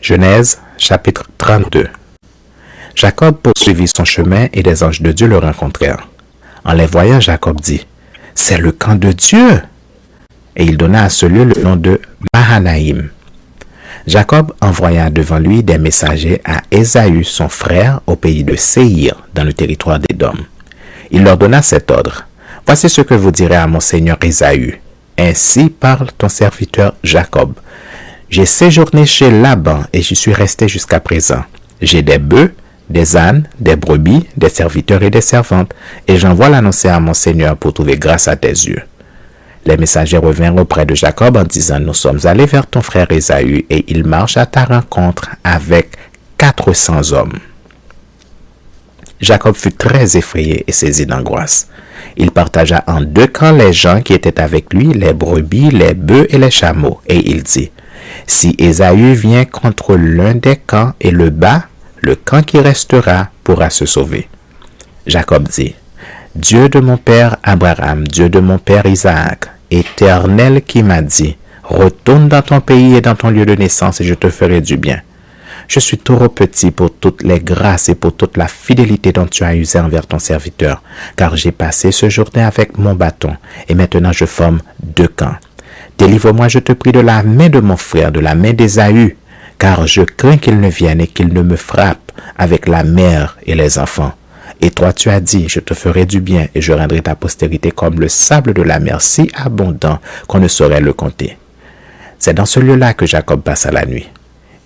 Genèse, chapitre 32. Jacob poursuivit son chemin et des anges de Dieu le rencontrèrent. En les voyant, Jacob dit, « C'est le camp de Dieu !» Et il donna à ce lieu le nom de Mahanaïm. Jacob envoya devant lui des messagers à Ésaü, son frère, au pays de Séhir, dans le territoire d'Édom. Il leur donna cet ordre. « Voici ce que vous direz à mon seigneur Ésaü. Ainsi parle ton serviteur Jacob. J'ai séjourné chez Laban et j'y suis resté jusqu'à présent. J'ai des bœufs, des ânes, des brebis, des serviteurs et des servantes, et j'envoie l'annoncer à mon seigneur pour trouver grâce à tes yeux. » Les messagers revinrent auprès de Jacob en disant, « Nous sommes allés vers ton frère Ésaü, et il marche à ta rencontre avec 400 hommes. » Jacob fut très effrayé et saisi d'angoisse. Il partagea en deux camps les gens qui étaient avec lui, les brebis, les bœufs et les chameaux, et il dit, « Si Ésaü vient contre l'un des camps et le bat, le camp qui restera pourra se sauver. » Jacob dit, « Dieu de mon père Abraham, Dieu de mon père Isaac, Éternel qui m'a dit, retourne dans ton pays et dans ton lieu de naissance et je te ferai du bien. Je suis trop petit pour toutes les grâces et pour toute la fidélité dont tu as usé envers ton serviteur, car j'ai passé ce journée avec mon bâton et maintenant je forme deux camps. Délivre-moi, je te prie, de la main de mon frère, de la main d'Ésaü, car je crains qu'il ne vienne et qu'il ne me frappe avec la mère et les enfants. Et toi, tu as dit, je te ferai du bien et je rendrai ta postérité comme le sable de la mer, si abondant qu'on ne saurait le compter. » C'est dans ce lieu-là que Jacob passa la nuit.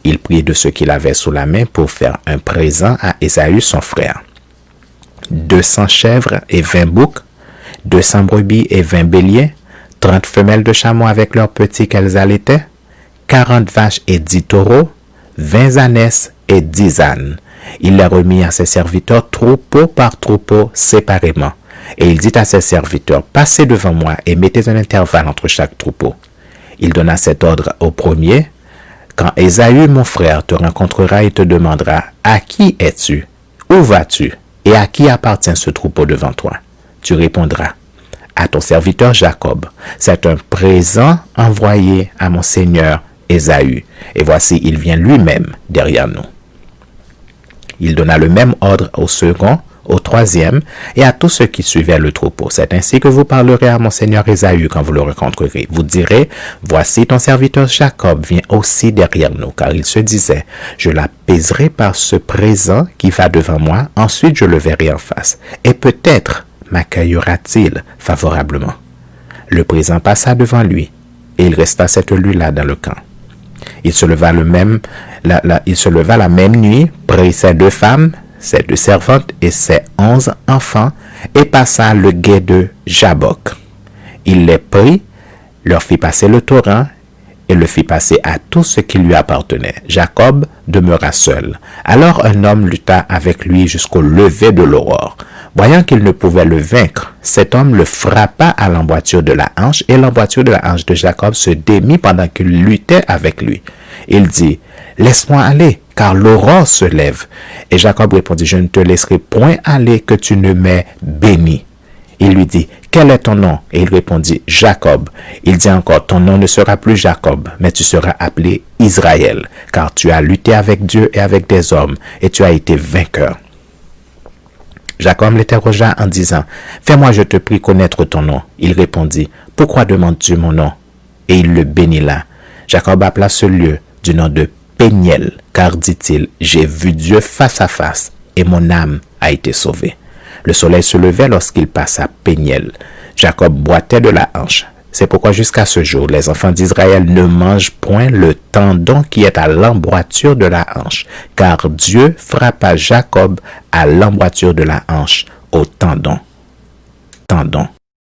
Il prit de ce qu'il avait sous la main pour faire un présent à Ésaü son frère. 200 chèvres et 20 boucs, 200 brebis et 20 béliers, 30 femelles de chameaux avec leurs petits qu'elles allaitaient, 40 vaches et 10 taureaux, 20 ânesses et 10 ânes. Il les remit à ses serviteurs troupeau par troupeau séparément. Et il dit à ses serviteurs, « Passez devant moi et mettez un intervalle entre chaque troupeau. » Il donna cet ordre au premier. « Quand Ésaü, mon frère, te rencontrera et te demandera, « À qui es-tu? Où vas-tu? Et à qui appartient ce troupeau devant toi? » Tu répondras, « À ton serviteur Jacob. C'est un présent envoyé à mon seigneur Ésaü. Et voici, il vient lui-même derrière nous. » Il donna le même ordre au second, au troisième, et à tous ceux qui suivaient le troupeau. C'est ainsi que vous parlerez à mon seigneur Ésaü quand vous le rencontrerez. Vous direz, « Voici ton serviteur Jacob vient aussi derrière nous, car il se disait, je l'apaiserai par ce présent qui va devant moi, ensuite je le verrai en face, et peut-être m'accueillera-t-il favorablement. » Le présent passa devant lui, et il resta cette nuit-là dans le camp. Il se leva la même nuit, prit ses 2 femmes, ses 2 servantes et ses 11 enfants, et passa le gué de Jabbok. Il les prit, leur fit passer le torrent, et le fit passer à tout ce qui lui appartenait. Jacob demeura seul. Alors un homme lutta avec lui jusqu'au lever de l'aurore. Voyant qu'il ne pouvait le vaincre, cet homme le frappa à l'emboîture de la hanche, et l'emboîture de la hanche de Jacob se démit pendant qu'il luttait avec lui. Il dit, « Laisse-moi aller, car l'aurore se lève. » Et Jacob répondit, « Je ne te laisserai point aller que tu ne m'aies béni. » Il lui dit, « Quel est ton nom? » Et il répondit, « Jacob. » Il dit encore, « Ton nom ne sera plus Jacob, mais tu seras appelé Israël, car tu as lutté avec Dieu et avec des hommes, et tu as été vainqueur. » Jacob l'interrogea en disant, « Fais-moi, je te prie, connaître ton nom. » Il répondit, « Pourquoi demandes-tu mon nom? » Et il le bénit là. Jacob appela ce lieu du nom de Péniel, car dit-il, « J'ai vu Dieu face à face, et mon âme a été sauvée. » Le soleil se levait lorsqu'il passa Péniel. Jacob boitait de la hanche. C'est pourquoi jusqu'à ce jour, les enfants d'Israël ne mangent point le tendon qui est à l'emboîture de la hanche, car Dieu frappa Jacob à l'emboîture de la hanche, au tendon.